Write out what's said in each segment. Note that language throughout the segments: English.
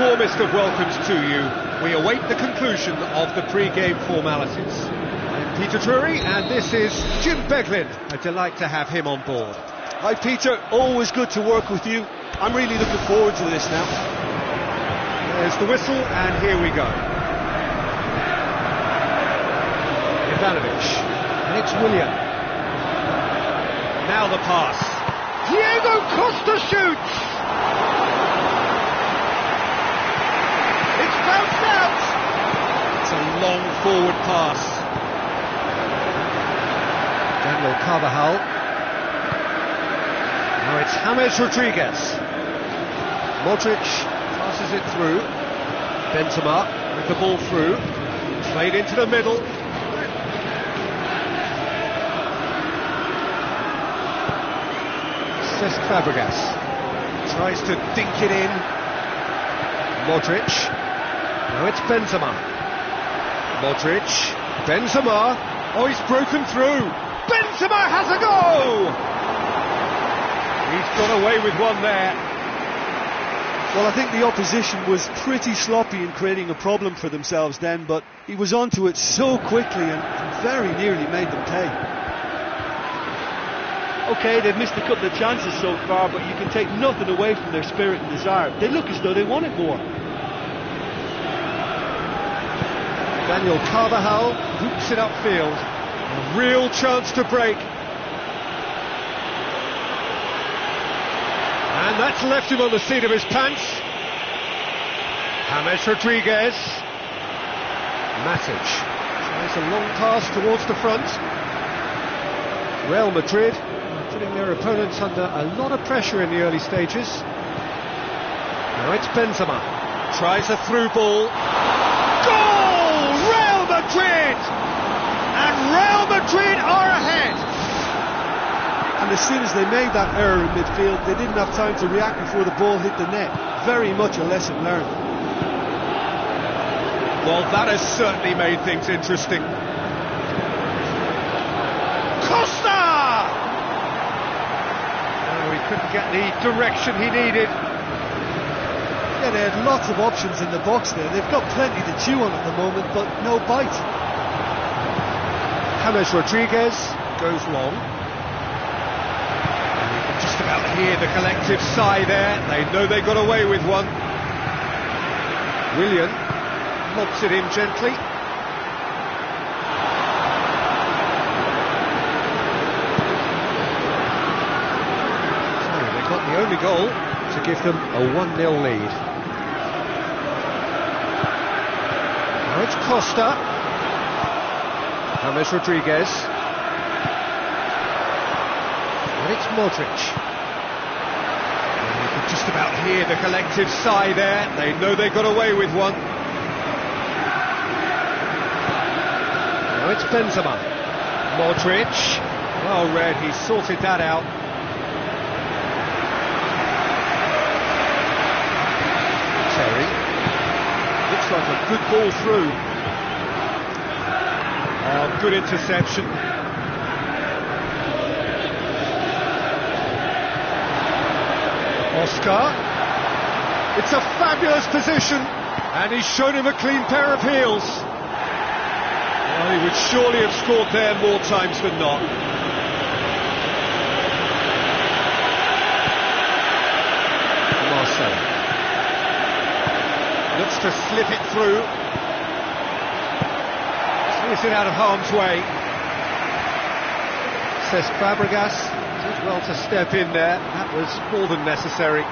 warmest of welcomes to you. We await the conclusion of the pre-game formalities. I'm Peter Drury, and this is Jim Beglin. A delight to have him on board. Hi Peter, always good to work with you. I'm really looking forward to this now. There's the whistle, and here we go. Ivanovic, and it's Willian. Now the pass. Diego Costa shoots! It's bounced out! It's a long forward pass. Daniel Carvajal. Now it's James Rodriguez. Modric passes it through. Benzema with the ball through. Played into the middle. Cesc Fabregas tries to dink it in. Modric. Now it's Benzema. Modric. Benzema. Oh, he's broken through. Benzema has a go! He's got away with one there. Well, I think the opposition was pretty sloppy in creating a problem for themselves then, but he was onto it so quickly and very nearly made them pay. Okay, they've missed a couple of chances so far, but you can take nothing away from their spirit and desire. They look as though they want it more. Daniel Carvajal hoops it upfield. A real chance to break. And that's left him on the seat of his pants. James Rodriguez. Matic tries a long pass towards the front. Real Madrid putting their opponents under a lot of pressure in the early stages. Now it's Benzema. Tries a through ball. Goal! Real Madrid! And Real Madrid are ahead! And as soon as they made that error in midfield, they didn't have time to react before the ball hit the net. Very much a lesson learned. Well, that has certainly made things interesting. Costa! Oh, he couldn't get the direction he needed. Yeah, they had lots of options in the box there. They've got plenty to chew on at the moment, but no bite. James Rodriguez goes long. Just about hear the collective sigh there. They know they got away with one. Willian lobs it in gently. So they got the only goal to give them a 1-0 lead. Now it's Costa. James Rodriguez. And it's Modric. You can just about hear the collective sigh there. They know they got away with one. Now it's Benzema. Modric. Well read, he sorted that out. Terry. Looks like a good ball through. Oh, good interception. Oscar. It's a fabulous position, and he's shown him a clean pair of heels. Well, he would surely have scored there more times than not. Marcelo looks to slip it through. Slips it out of harm's way. Cesc Fabregas did well to step in there. That was more than necessary.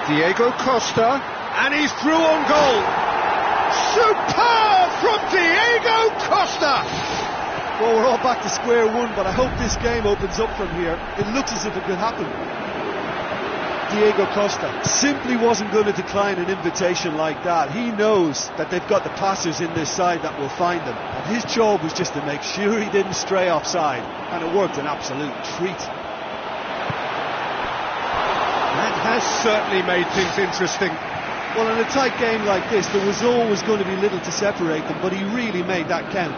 Diego Costa, and he's through on goal. Superb from Diego Costa! Well, we're all back to square one, but I hope this game opens up from here. It looks as if it could happen. Diego Costa simply wasn't going to decline an invitation like that. He knows that they've got the passers in this side that will find them, and his job was just to make sure he didn't stray offside, and it worked an absolute treat. That has certainly made things interesting. Well, in a tight game like this, there was always going to be little to separate them, but he really made that count.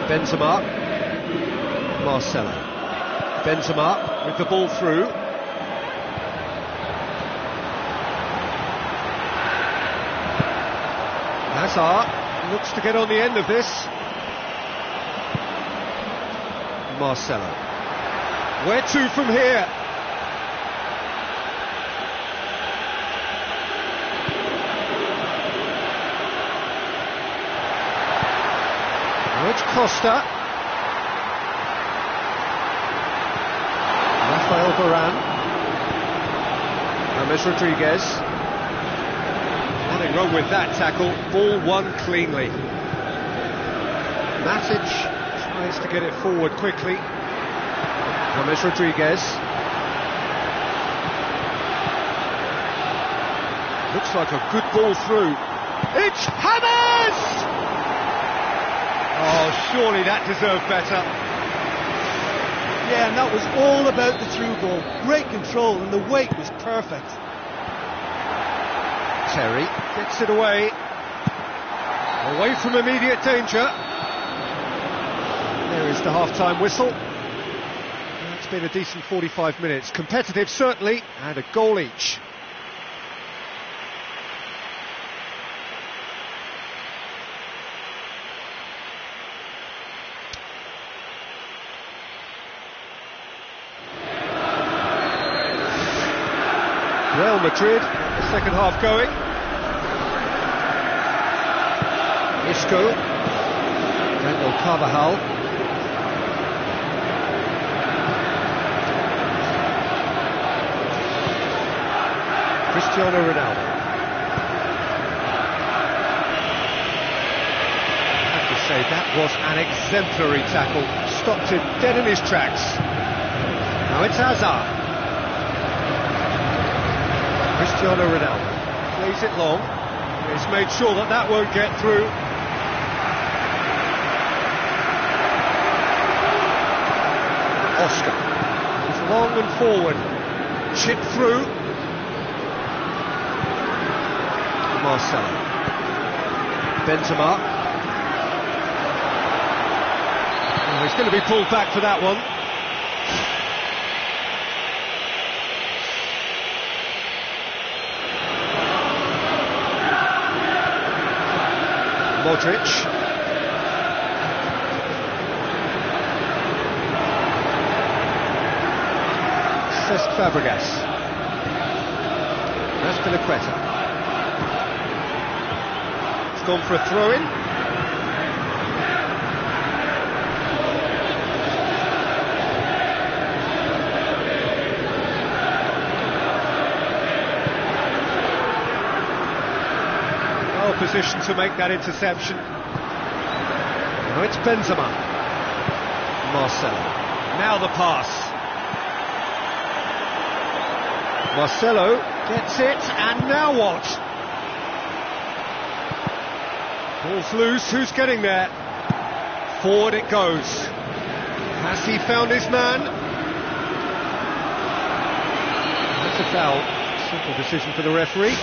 Benzema. Marcelo. Benzema with the ball through. Hazard looks to get on the end of this. Marcelo. Where to from here? Now it's Costa. Rafael Varane. James Rodriguez. Nothing wrong with that tackle. Ball won cleanly. Matic tries to get it forward quickly. James Rodriguez. Looks like a good ball through. It's James! Oh, surely that deserved better. Yeah, and that was all about the through ball. Great control, and the weight was perfect. Terry gets it away. Away from immediate danger. There is the half-time whistle. It's been a decent 45 minutes. Competitive, certainly, and a goal each. Real Madrid, the second half going. Isco, Daniel Carvajal. Cristiano Ronaldo. I have to say, that was an exemplary tackle. Stopped him dead in his tracks. Now it's Hazard. Cristiano Ronaldo plays it long. He's made sure that that won't get through. Oscar is long and forward. Chip through. Marcelo. Benzema. Oh, he's going to be pulled back for that one. Modric. Cesc Fabregas. Azpilicueta. It's gone for a throw-in. Position to make that interception. Now it's Benzema. Marcelo. Now the pass. Marcelo gets it, and now what? Ball's loose, who's getting there? Forward it goes. Has he found his man? That's a foul. Simple decision for the referee.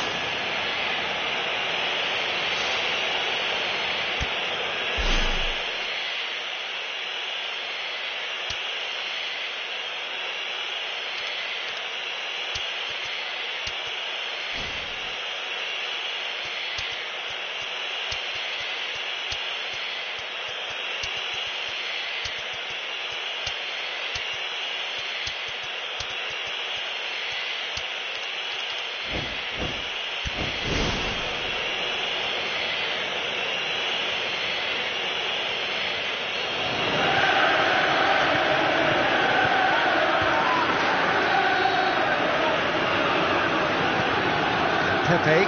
Pepe.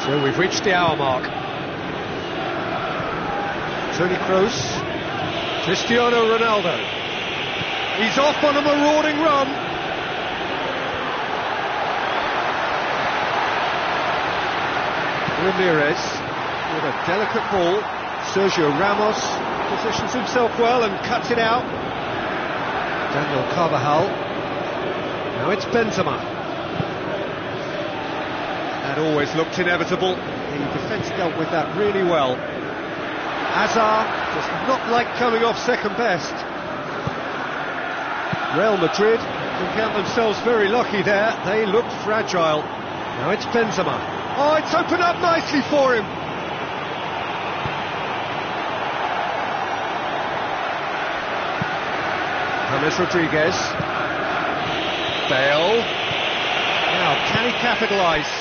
So we've reached the hour mark. Toni Kroos. Cristiano Ronaldo. He's off on a marauding run. Ramirez with a delicate ball. Sergio Ramos positions himself well and cuts it out. Daniel Carvajal. Now it's Benzema. That always looked inevitable. The defence dealt with that really well. Hazard does not like coming off second best. Real Madrid can count themselves very lucky there. They looked fragile. Now it's Benzema. Oh, it's opened up nicely for him. James Rodriguez. Bale. Now, can he capitalise?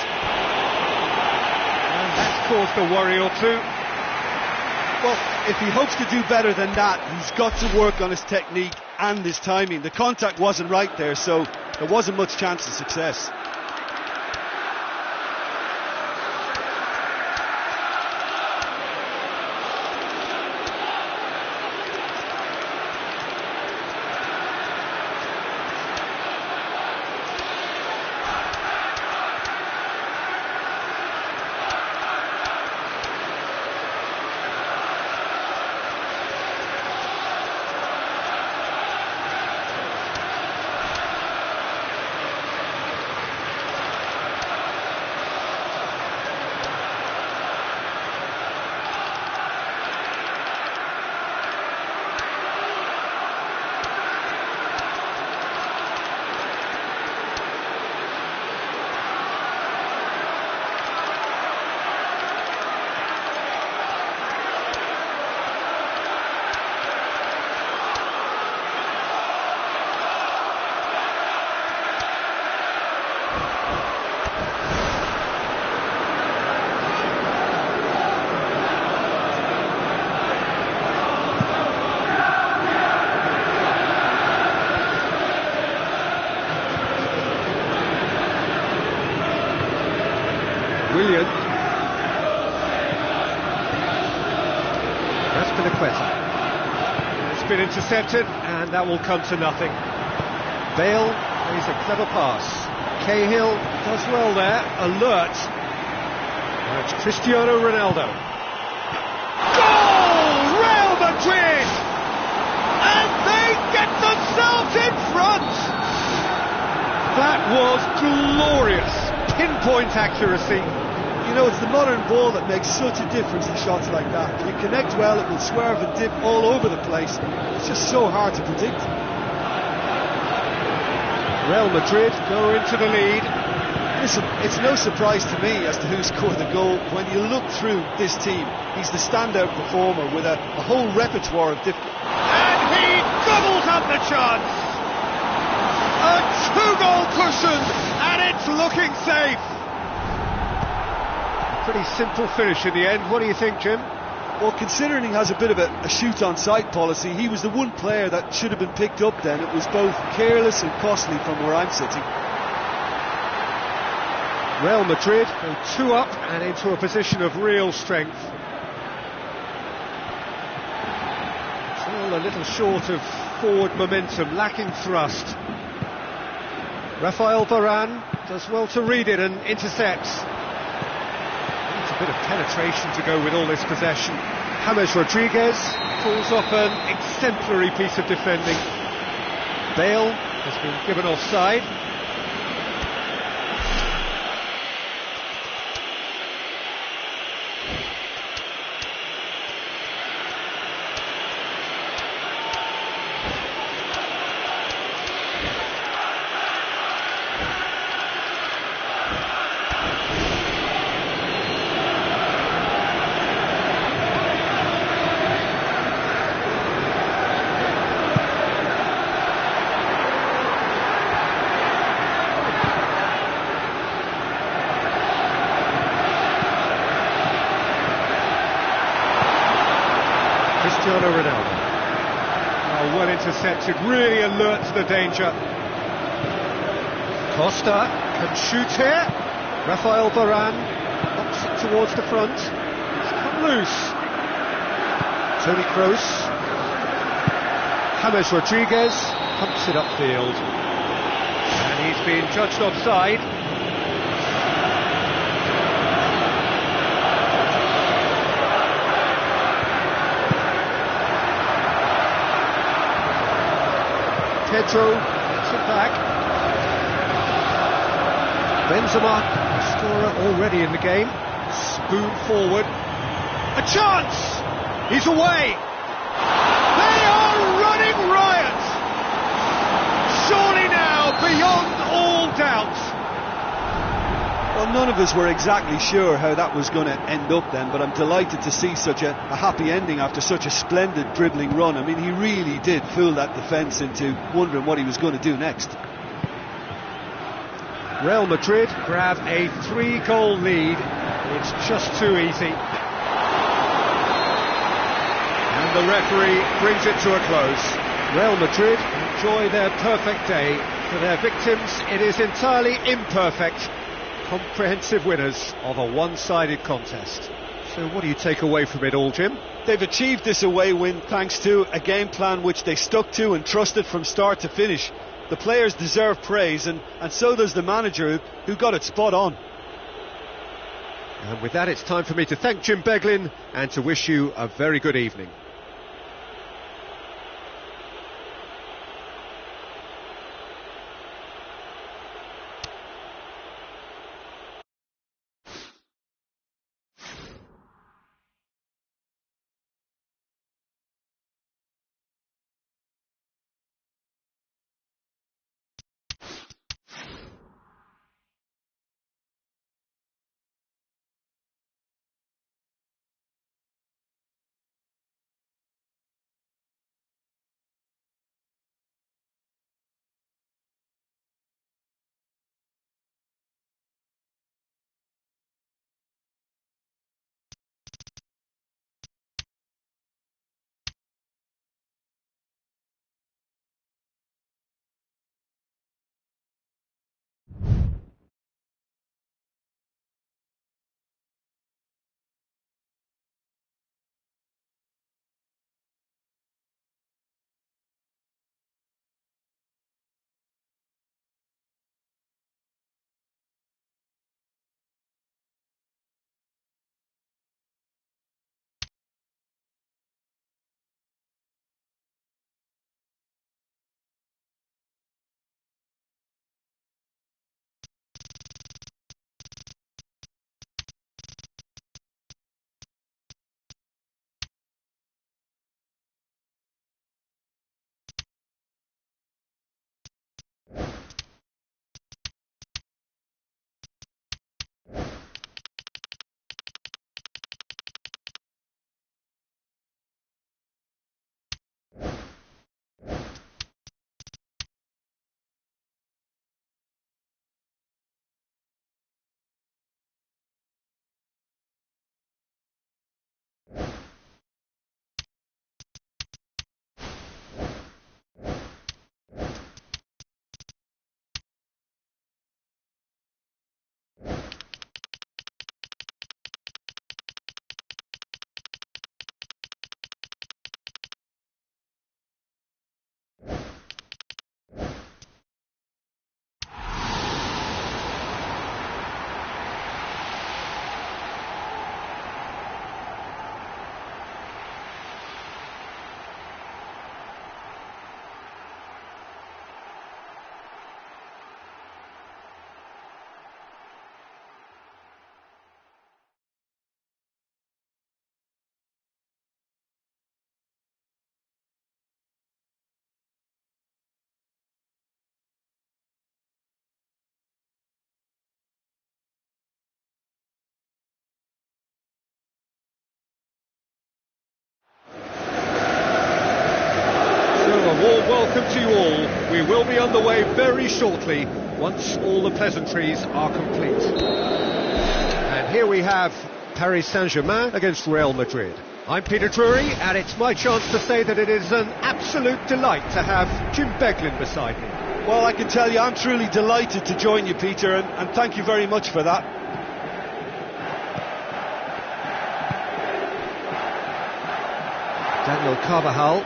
And that's caused a worry or two. Well, if he hopes to do better than that, he's got to work on his technique and his timing. The contact wasn't right there, so there wasn't much chance of success. Willian. Aspilicueta. It's been intercepted, and that will come to nothing. Bale plays a clever pass. Cahill does well there, alert. Now it's Cristiano Ronaldo. Goal! Real Madrid! And they get themselves in front! That was glorious. Pinpoint accuracy. You know, it's the modern ball that makes such a difference in shots like that. If you connect well, it will swerve and dip all over the place. It's just so hard to predict. Real Madrid go into the lead. Listen, it's no surprise to me as to who scored the goal. When you look through this team, he's the standout performer with a whole repertoire of different... And he gobbles up the chance! A two-goal cushion, and it's looking safe! Pretty simple finish in the end. What do you think, Jim? Well, considering he has a bit of a shoot-on-sight policy, he was the one player that should have been picked up then. It was both careless and costly from where I'm sitting. Real Madrid go 2 up and into a position of real strength. Still a little short of forward momentum, lacking thrust. Rafael Varane does well to read it and intercepts. Needs a bit of penetration to go with all this possession. James Rodriguez pulls off an exemplary piece of defending. Bale has been given offside. Cristiano Ronaldo. Oh, well intercepted, really alert to the danger. Costa can shoot here. Rafael Varane knocks it towards the front. It's come loose. Toni Kroos. James Rodriguez pumps it upfield. And he's been judged offside. Pedro gets it back. Benzema, scorer already in the game. Spoon forward. A chance! He's away! They are running riot! surely now, beyond all doubt. Well, none of us were exactly sure how that was going to end up then, but I'm delighted to see such a happy ending after such a splendid dribbling run. I mean, he really did fool that defence into wondering what he was going to do next. Real Madrid grab a 3-goal lead. It's just too easy. And the referee brings it to a close. Real Madrid enjoy their perfect day. For their victims, it is entirely imperfect. Comprehensive winners of a one-sided contest. So what do you take away from it all, Jim? They've achieved this away win thanks to a game plan which they stuck to and trusted from start to finish. The players deserve praise, and so does the manager, who got it spot on. And with that, it's time for me to thank Jim Beglin and to wish you a very good evening. warm welcome to you all. We will be on the way very shortly once all the pleasantries are complete. And here we have Paris Saint-Germain against Real Madrid. I'm Peter Drury, and it's my chance to say that it is an absolute delight to have Jim Beglin beside me. Well, I can tell you I'm truly delighted to join you, Peter, and thank you very much for that. Daniel Carvajal,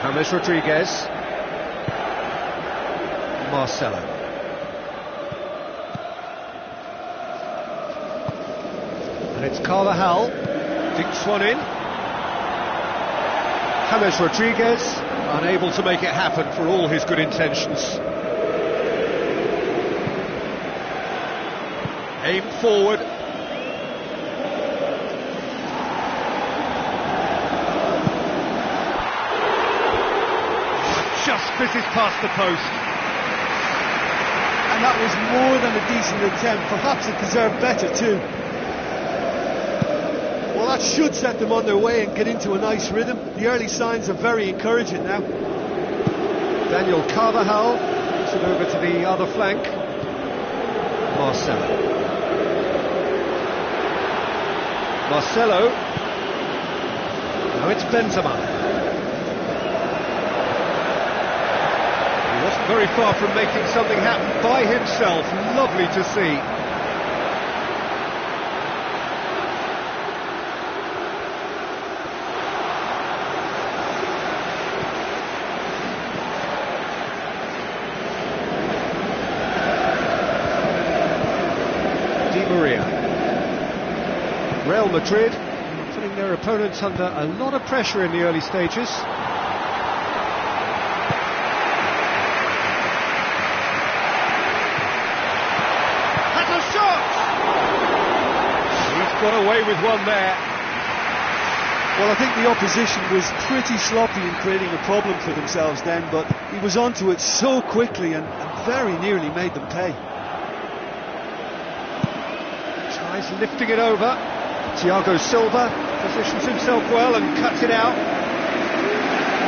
James Rodriguez, Marcelo. And it's Carvajal, dinks one in. James Rodriguez, unable to make it happen for all his good intentions. Aim forward. Just fizzes past the post. And that was more than a decent attempt. Perhaps it deserved better too. Well, that should set them on their way and get into a nice rhythm. The early signs are very encouraging now. Daniel Carvajal puts it over to the other flank. Marcelo. Now it's Benzema. He wasn't very far from making something happen by himself. Lovely to see. Real Madrid putting their opponents under a lot of pressure in the early stages. Has a shot! He's got away with one there. Well, I think the opposition was pretty sloppy in creating a problem for themselves then, but he was onto it so quickly and very nearly made them pay. Tries lifting it over. Thiago Silva positions himself well and cuts it out.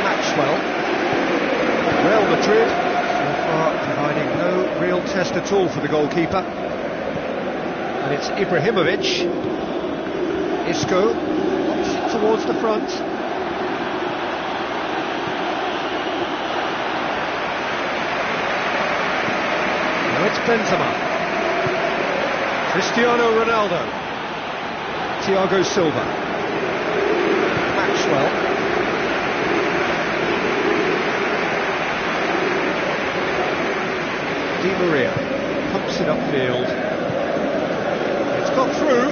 Maxwell. Real Madrid so far providing no real test at all for the goalkeeper. And it's Ibrahimovic. Isco locks it towards the front. Now it's Benzema. Cristiano Ronaldo. Thiago Silva. Maxwell. Di Maria pumps it upfield. It's got through.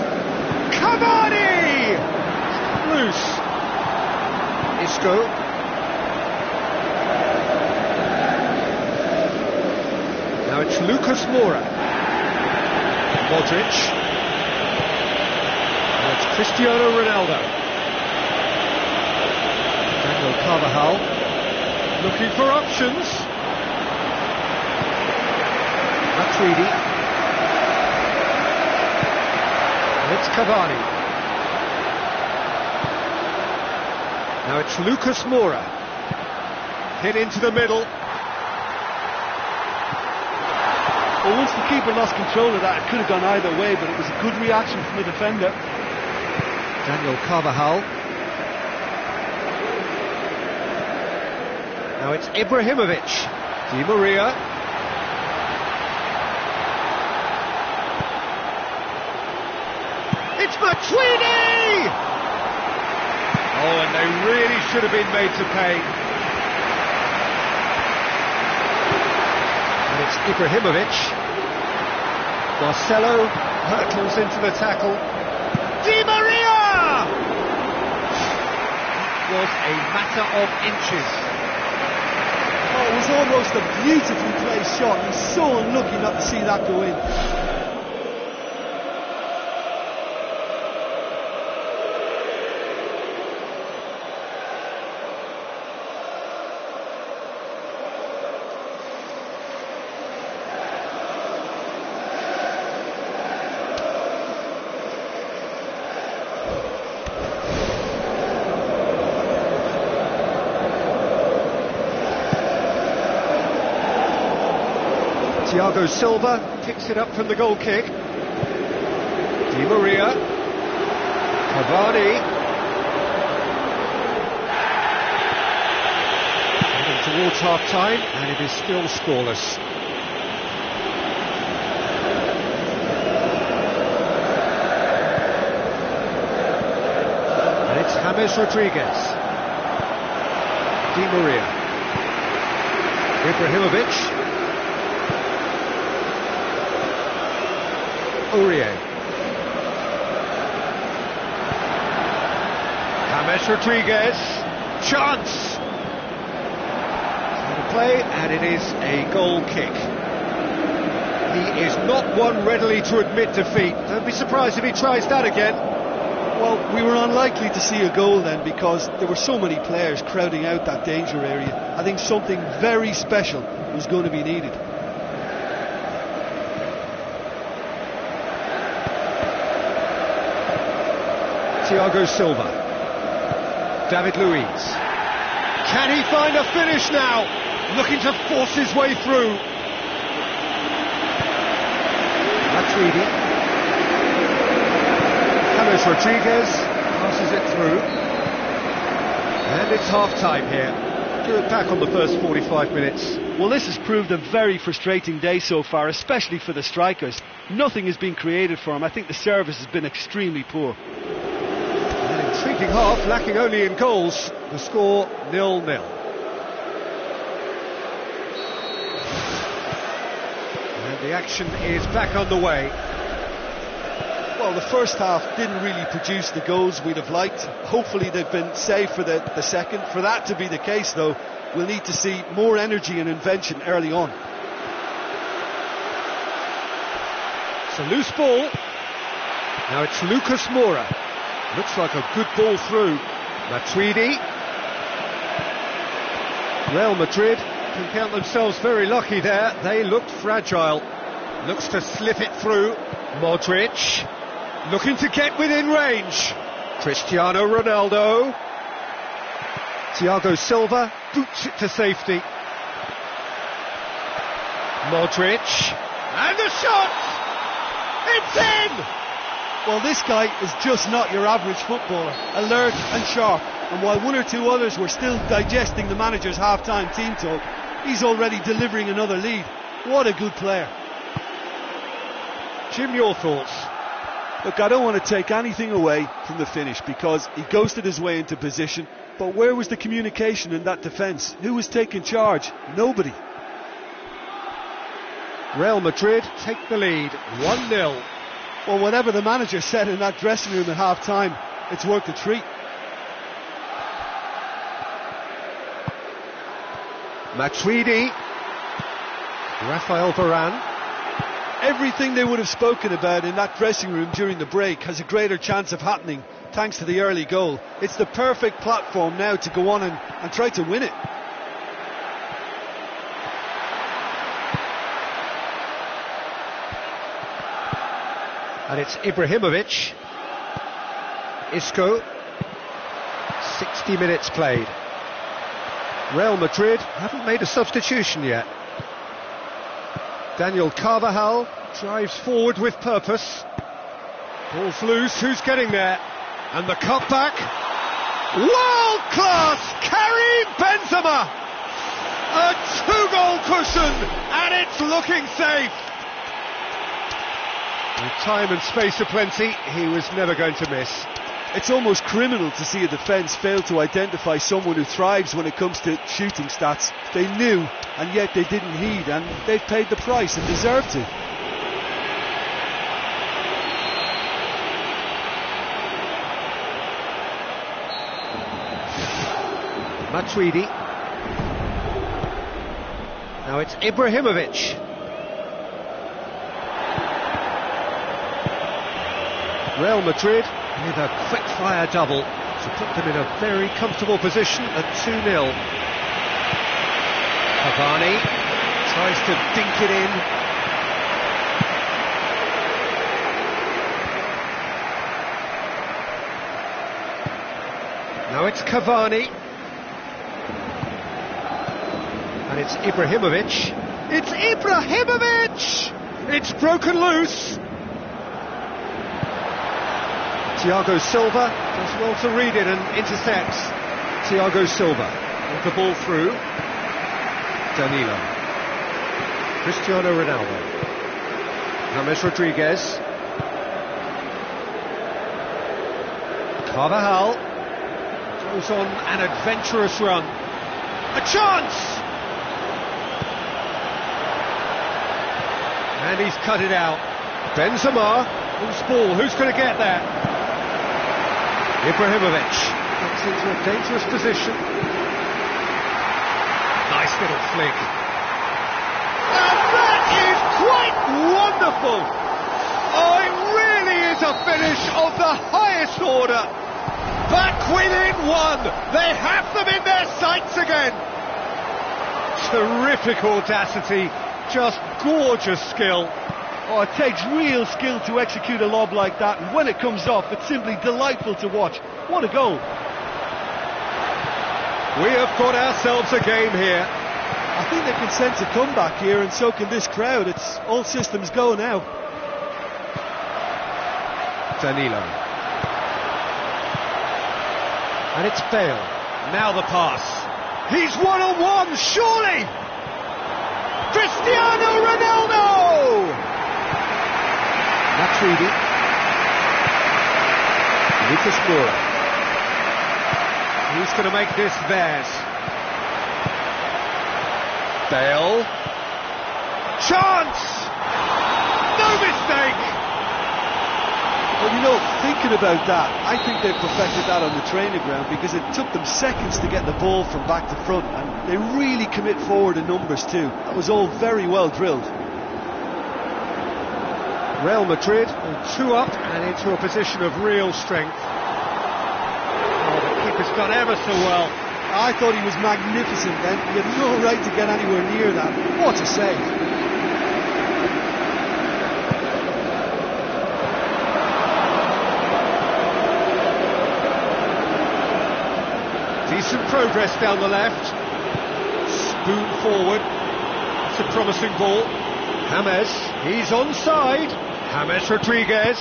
Cavani! Loose. Isco. Now it's Lucas Moura. Modric. Cristiano Ronaldo. Daniel Carvajal looking for options. Matuidi. And it's Cavani. Now it's Lucas Moura. Hit into the middle. Well, once the keeper lost control of that, it could have gone either way, but it was a good reaction from the defender. Daniel Carvajal. Now it's Ibrahimovic. Di Maria. It's Matuidi! Oh, and they really should have been made to pay. And it's Ibrahimovic. Marcelo hurtles into the tackle. Di Maria! Was a matter of inches. Oh, it was almost a beautifully placed shot. He's so unlucky not to see that go in. Thiago Silva picks it up from the goal kick. Di Maria. Cavani. Heading towards half-time, and it is still scoreless. And it's James Rodriguez. Di Maria. Ibrahimovic. Aurier. James Rodriguez. Chance. Play, and it is a goal kick. He is not one readily to admit defeat. Don't be surprised if he tries that again. Well, we were unlikely to see a goal then because there were so many players crowding out that danger area. I think something very special was going to be needed. Thiago Silva. David Luiz. Can he find a finish now? Looking to force his way through. Matuidi. James Rodriguez passes it through. And it's half-time here. Good back on the first 45 minutes. Well, this has proved a very frustrating day so far, especially for the strikers. Nothing has been created for them. I think the service has been extremely poor. An intriguing half, lacking only in goals. The score 0-0. And the action is back underway. Well, the first half didn't really produce the goals we'd have liked. Hopefully they've been saved for the second. For that to be the case, though, we'll need to see more energy and invention early on. It's a loose ball. Now it's Lucas Moura. Looks like a good ball through. Matuidi. Real Madrid can count themselves very lucky there. They looked fragile. Looks to slip it through. Modric. Looking to get within range. Cristiano Ronaldo. Thiago Silva boots it to safety. Modric. And the shot! It's in! Well, this guy is just not your average footballer. Alert and sharp. And while one or two others were still digesting the manager's half-time team talk, he's already delivering another lead. What a good player. Jim, your thoughts? Look, I don't want to take anything away from the finish because he ghosted his way into position, but where was the communication in that defence? Who was taking charge? Nobody. Real Madrid take the lead, 1-0. Well, whatever the manager said in that dressing room at half-time, it's worked a treat. Matuidi. Rafael Varane. Everything they would have spoken about in that dressing room during the break has a greater chance of happening thanks to the early goal. It's the perfect platform now to go on and try to win it. And it's Ibrahimovic. Isco. 60 minutes played. Real Madrid haven't made a substitution yet. Daniel Carvajal drives forward with purpose. Ball's loose, who's getting there? And the cutback. World class! Karim Benzema! A 2-goal cushion, and it's looking safe. With time and space aplenty, he was never going to miss. It's almost criminal to see a defence fail to identify someone who thrives when it comes to shooting stats. They knew, and yet they didn't heed, and they've paid the price and deserved to. Matuidi. Now it's Ibrahimovic. Real Madrid with a quick-fire double to put them in a very comfortable position at 2-0. Cavani tries to dink it in. Now it's Cavani. And it's Ibrahimovic. It's Ibrahimovic! It's broken loose. Thiago Silva does well to read it and intercepts. Thiago Silva with the ball through. Danilo. Cristiano Ronaldo. James Rodriguez. Carvajal goes on an adventurous run. A chance! And he's cut it out. Benzema. Loose ball. Who's going to get there? Ibrahimovic gets into a dangerous position. Nice little flick. And that is quite wonderful! Oh, it really is a finish of the highest order. Back within one. They have them in their sights again. Terrific audacity, just gorgeous skill. Oh, it takes real skill to execute a lob like that, and when it comes off, it's simply delightful to watch. What a goal. We have got ourselves a game here. I think they can sense a comeback here, and so can this crowd. It's all systems go now. Danilo. And it's Bale. Now the pass. He's one-on-one, surely! Cristiano Ronaldo! Matuidi. Lucas Moura. Who's going to make this theirs? Bale. Chance! No mistake! Well, you know, thinking about that, I think they've perfected that on the training ground, because it took them seconds to get the ball from back to front, and they really commit forward in numbers too. That was all very well drilled. Real Madrid all two up and into a position of real strength. Oh, the keeper's done ever so well. I thought he was magnificent then. He had no right to get anywhere near that. What a save. Decent progress down the left. Spoon forward. It's a promising ball. James, he's onside. James Rodriguez.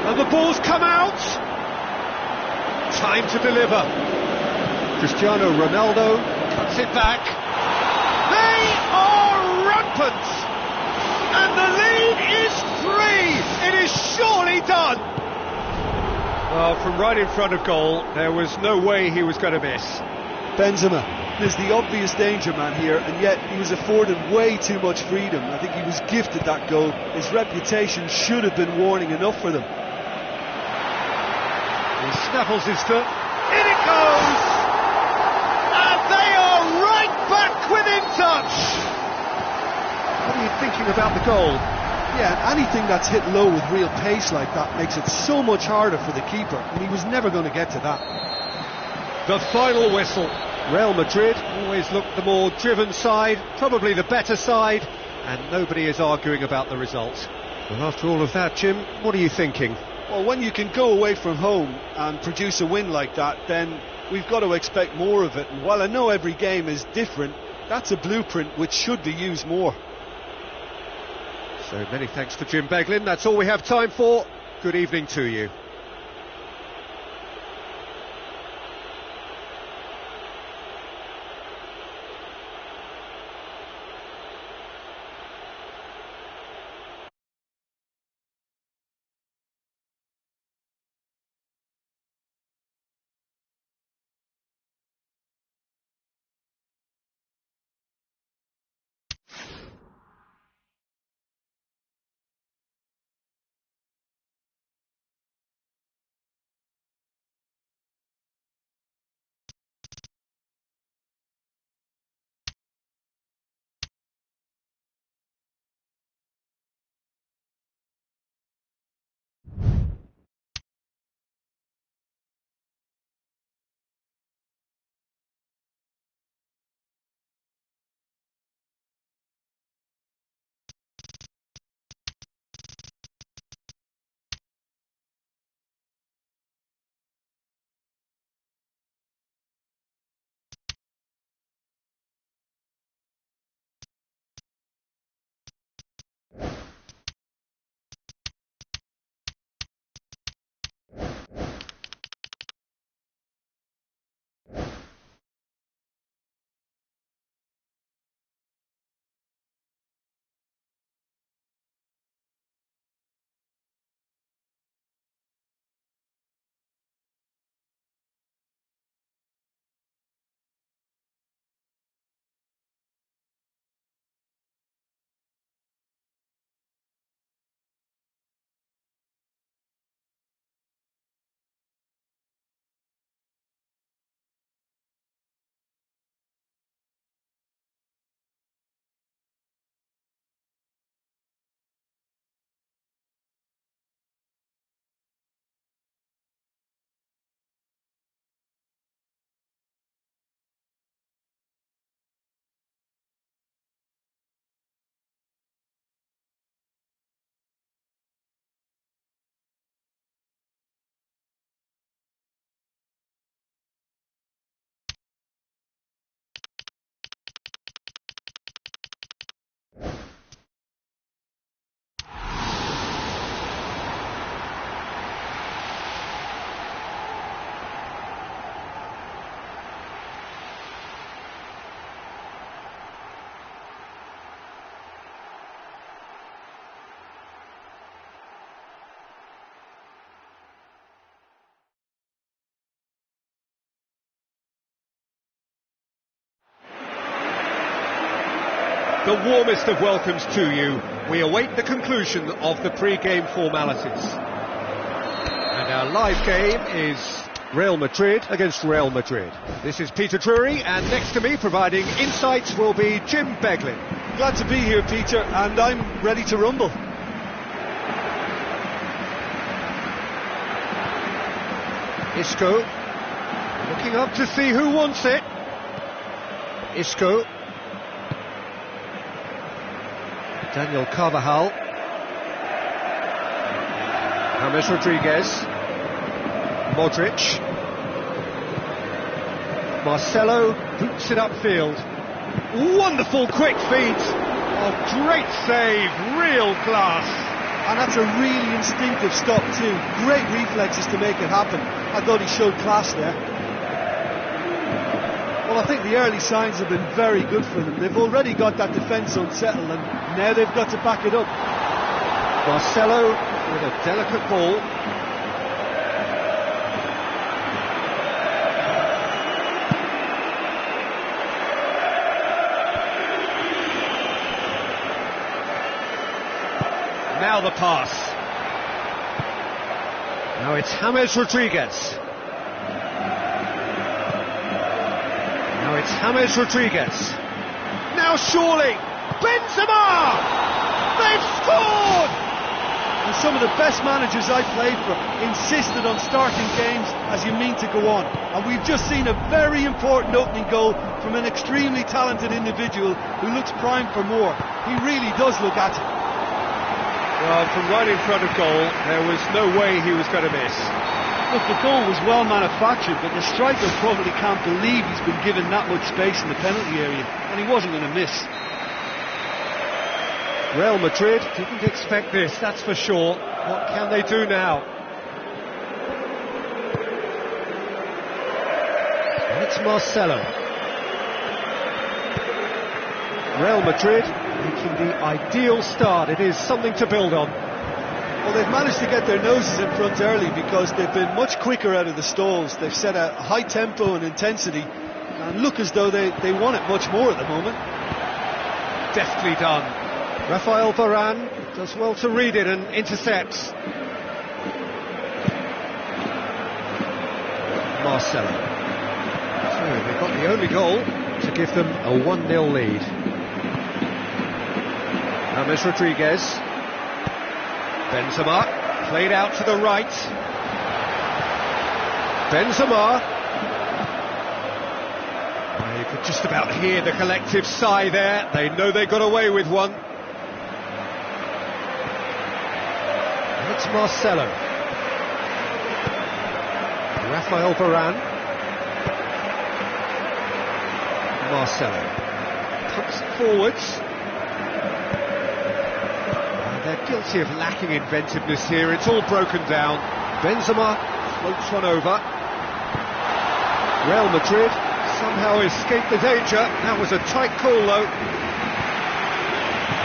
And the ball's come out. Time to deliver. Cristiano Ronaldo cuts it back. They are rampant. And the lead is 3. It is surely done. Well, from right in front of goal, there was no way he was going to miss. Benzema is the obvious danger man here, and yet he was afforded way too much freedom. I think he was gifted that goal. His reputation should have been warning enough for them. He snaffles his foot. In it goes! And they are right back within touch! What are you thinking about the goal? Yeah, anything that's hit low with real pace like that makes it so much harder for the keeper, and he was never going to get to that. The final whistle. Real Madrid always looked the more driven side, probably the better side, and nobody is arguing about the result. Well, after all of that, Jim, what are you thinking? Well, when you can go away from home and produce a win like that, then we've got to expect more of it. And while I know every game is different, that's a blueprint which should be used more. So many thanks to Jim Beglin. That's all we have time for. Good evening to you. The warmest of welcomes to you. We await the conclusion of the pre-game formalities. And our live game is Real Madrid against Real Madrid. This is Peter Drury, and next to me providing insights will be Jim Beglin. Glad to be here, Peter, and I'm ready to rumble. Isco, looking up to see who wants it. Isco. Daniel Carvajal. James Rodriguez. Modric. Marcelo boots it upfield. Wonderful quick feet. Oh, great save, real class. And that's a really instinctive stop too. Great reflexes to make it happen. I thought he showed class there. Well, I think the early signs have been very good for them. They've already got that defence unsettled, and now they've got to back it up. Marcelo with a delicate ball. Now the pass. Now it's James Rodriguez. Now it's James Rodriguez. Now surely Benzema! They've scored! And some of the best managers I've played for insisted on starting games as you mean to go on. And we've just seen a very important opening goal from an extremely talented individual who looks primed for more. He really does look at it. Well, from right in front of goal, there was no way he was going to miss. Look, the goal was well manufactured, but the striker probably can't believe he's been given that much space in the penalty area, and he wasn't going to miss. Real Madrid didn't expect this, that's for sure. What can they do now? And it's Marcelo. Real Madrid making the ideal start. It is something to build on. Well, they've managed to get their noses in front early because they've been much quicker out of the stalls. They've set a high tempo and intensity and look as though they want it much more at the moment. Deftly done. Rafael Varane does well to read it and intercepts. Marcelo. So they've got the only goal to give them a 1-0 lead. James Rodriguez. Benzema, played out to the right. Benzema. Well, you could just about hear the collective sigh there. They know they got away with one. And it's Marcelo. Rafael Varane. Marcelo. Punts it forwards. They're guilty of lacking inventiveness here. It's all broken down. Benzema floats one over. Real Madrid somehow escaped the danger. That was a tight call, though.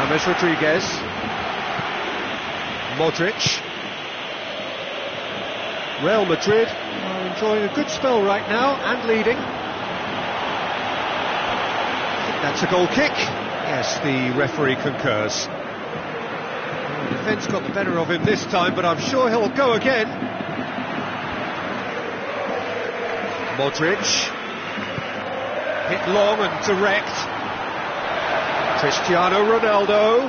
James Rodriguez. Modric. Real Madrid are enjoying a good spell right now and leading. I think that's a goal kick. Yes, the referee concurs. The defence got the better of him this time, but I'm sure he'll go again. Modric. Hit long and direct. Cristiano Ronaldo.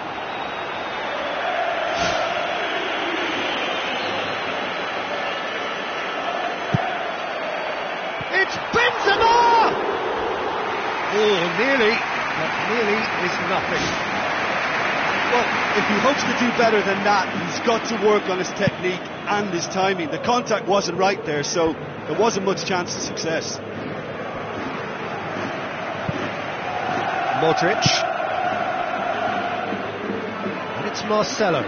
It's Benzema! Oh, nearly, but nearly is nothing. Well, if he hopes to do better than that, he's got to work on his technique and his timing. The contact wasn't right there, so there wasn't much chance of success. Modric. And it's Marcelo.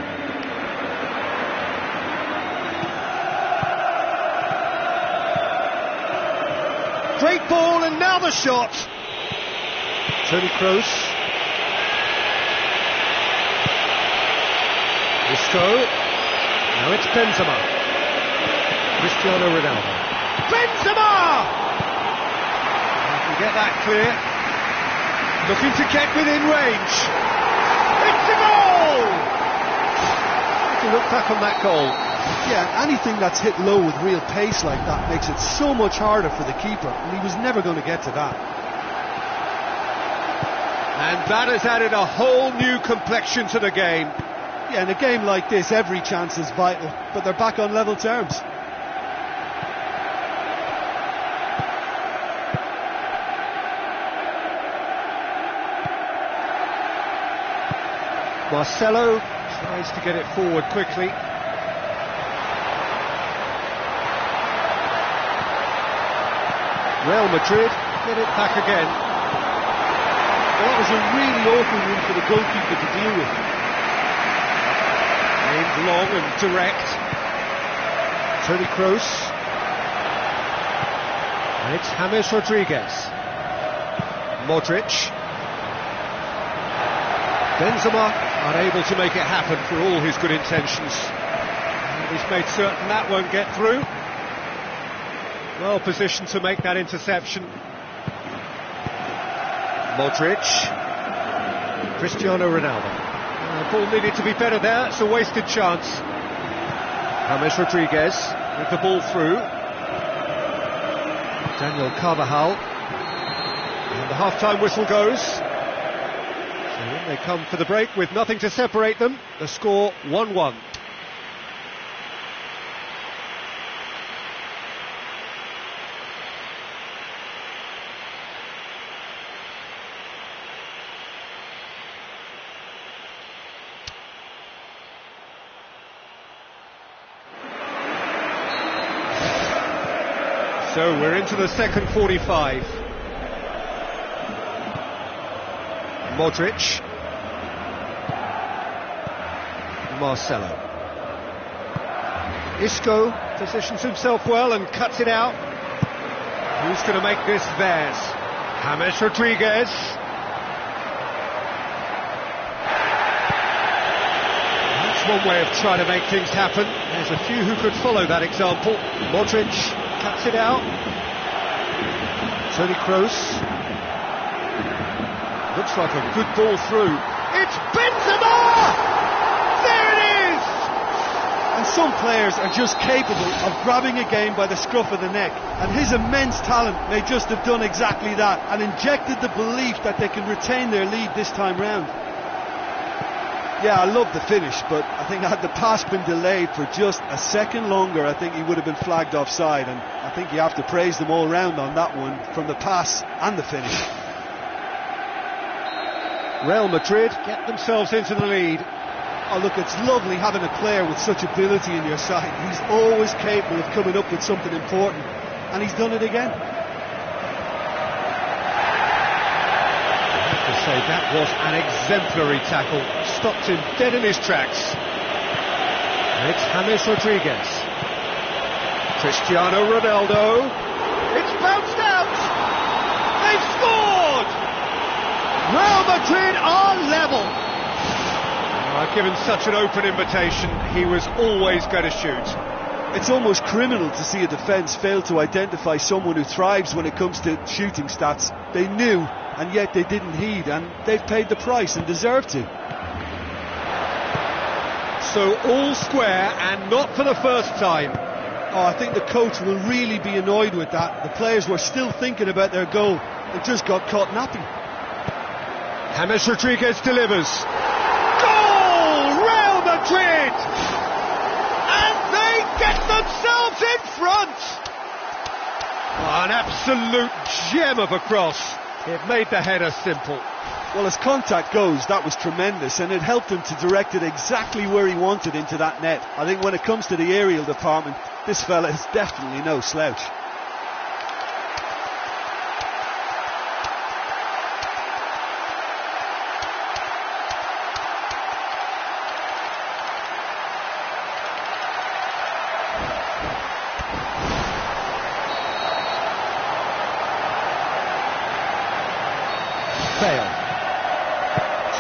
Great ball, and now the shot. Toni Kroos. Isco. Now it's Benzema. Cristiano Ronaldo. Benzema! If we get that clear. Looking to get within range. It's a goal! If you look back on that goal. Yeah, anything that's hit low with real pace like that makes it so much harder for the keeper, and he was never going to get to that. And that has added a whole new complexion to the game. Yeah, in a game like this, every chance is vital, but they're back on level terms. Marcelo tries to get it forward quickly. Real Madrid get it back again. Well, that was a really awkward one for the goalkeeper to deal with. Aimed long and direct. Toni Kroos. And it's James Rodriguez. Modric. Benzema unable to make it happen for all his good intentions. And he's made certain that won't get through. Well positioned to make that interception. Modric. Cristiano Ronaldo. The ball needed to be better there, it's a wasted chance. James Rodriguez with the ball through. Daniel Carvajal. And the half-time whistle goes. So in they come for the break with nothing to separate them. The score 1-1. So we're into the second 45. Modric. Marcelo. Isco positions himself well and cuts it out. Who's going to make this theirs? James Rodriguez. That's one way of trying to make things happen. There's a few who could follow that example. Modric cuts it out. Toni Kroos. Looks like a good ball through. It's Benzema! There it is! And some players are just capable of grabbing a game by the scruff of the neck. And his immense talent may just have done exactly that and injected the belief that they can retain their lead this time round. Yeah, I love the finish, but I think had the pass been delayed for just a second longer, I think he would have been flagged offside, and I think you have to praise them all round on that one, from the pass and the finish. Real Madrid get themselves into the lead. Oh look, it's lovely having a player with such ability in your side. He's always capable of coming up with something important, and he's done it again. Say that was an exemplary tackle, stopped him dead in his tracks. And it's James Rodriguez. Cristiano Ronaldo. It's bounced out. They've scored. Real Madrid are level. I've given such an open invitation, he was always going to shoot. It's almost criminal to see a defence fail to identify someone who thrives when it comes to shooting stats. They knew, and yet they didn't heed, and they've paid the price and deserve to. So all square, and not for the first time. Oh, I think the coach will really be annoyed with that. The players were still thinking about their goal. They just got caught napping. James Rodriguez delivers. Goal! Real Madrid! And they get themselves in front! Oh, an absolute gem of a cross. It made the header simple. Well, as contact goes, that was tremendous, and it helped him to direct it exactly where he wanted, into that net. I think when it comes to the aerial department, this fella is definitely no slouch.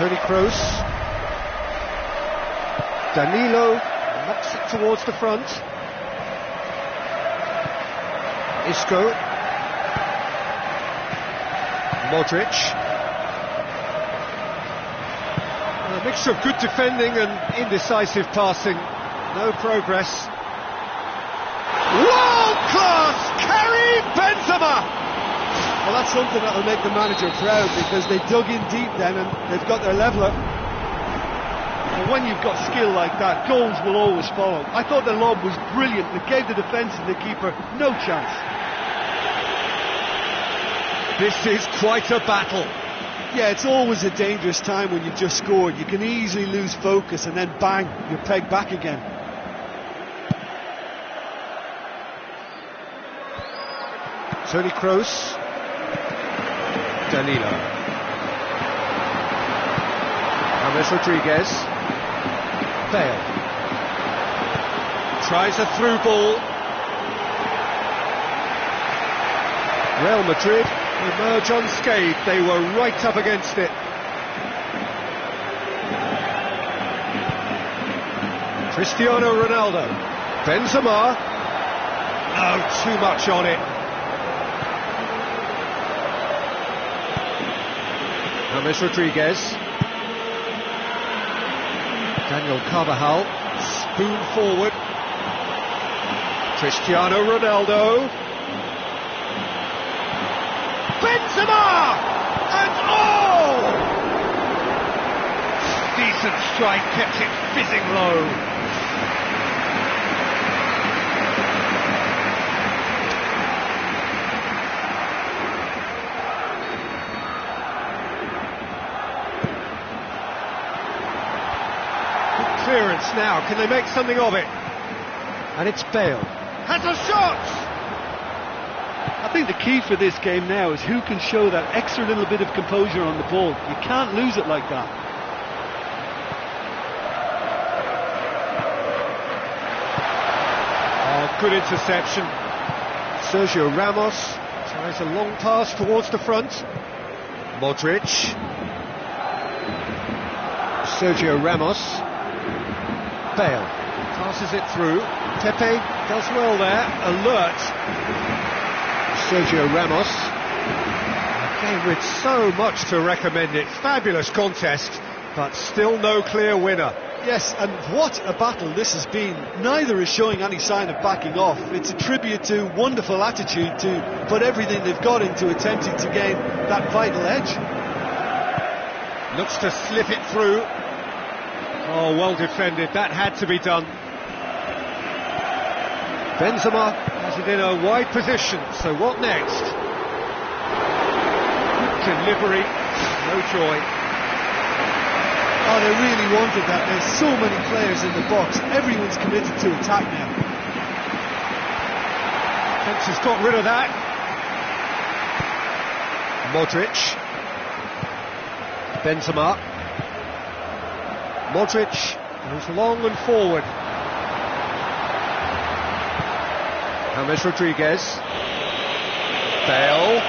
Toni Kroos. Danilo knocks it towards the front. Isco. Modric. A mixture of good defending and indecisive passing. No progress. World-class Karim Benzema! Well, that's something that'll make the manager proud, because they dug in deep then and they've got their leveller. And when you've got skill like that, goals will always follow. I thought the lob was brilliant. It gave the defence and the keeper no chance. This is quite a battle. Yeah, it's always a dangerous time when you've just scored. You can easily lose focus and then bang, you're pegged back again. Toni Kroos. Danilo. James Rodriguez. Bale. Tries a through ball. Real Madrid emerge unscathed. They were right up against it. Cristiano Ronaldo. Benzema. No, too much on it. James Rodriguez. Daniel Carvajal. Spoon forward. Cristiano Ronaldo. Benzema! And oh! Decent strike, kept it fizzing low. Good clearance now, can they make something of it? And it's Bale. Has a shot! I think the key for this game now is who can show that extra little bit of composure on the ball. You can't lose it like that. Oh, good interception. Sergio Ramos tries a long pass towards the front. Modric. Sergio Ramos. Bale passes it through. Pepe does well there. Alert. Sergio Ramos. A game with so much to recommend it. Fabulous contest, but still no clear winner. Yes, and what a battle this has been. Neither is showing any sign of backing off. It's a tribute to wonderful attitude to put everything they've got into attempting to gain that vital edge. Looks to slip it through. Oh, well defended. That had to be done. Benzema has it in a wide position, so what next? Delivery, no joy. Oh, they really wanted that. There's so many players in the box. Everyone's committed to attack now. Fence has got rid of that. Modric. Benzema. Modric goes long and forward. James Rodriguez. Bale.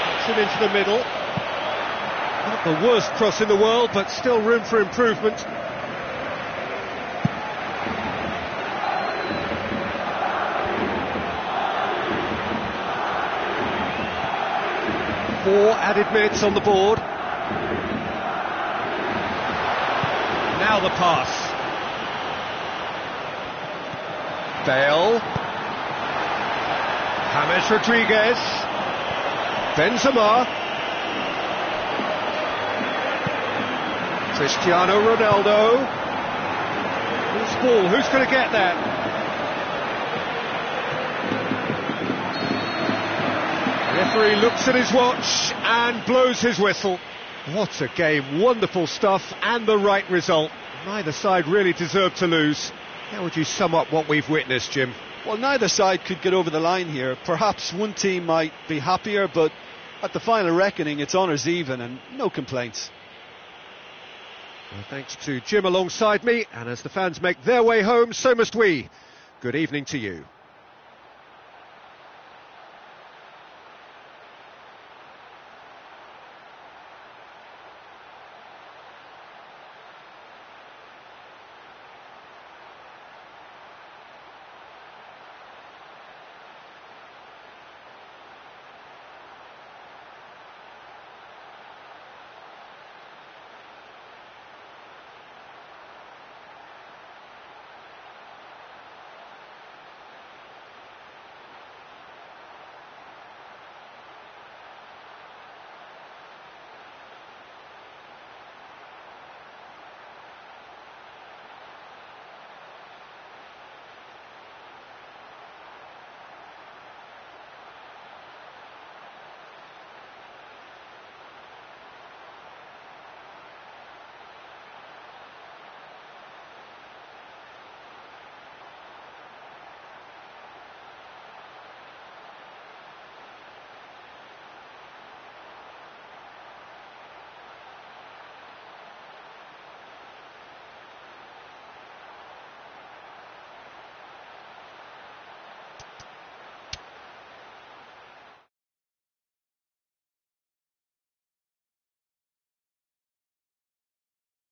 Puts him into the middle. Not the worst cross in the world, but still room for improvement. Four added minutes on the board. Now the pass. Bale. James Rodriguez. Benzema. Cristiano Ronaldo. Who's ball? Who's going to get that? Referee looks at his watch and blows his whistle. What a game, wonderful stuff and the right result. Neither side really deserved to lose. How would you sum up what we've witnessed, Jim? Well, neither side could get over the line here. Perhaps one team might be happier, but at the final reckoning it's honours even and no complaints. Well, thanks to Jim alongside me, and as the fans make their way home, so must we. Good evening to you.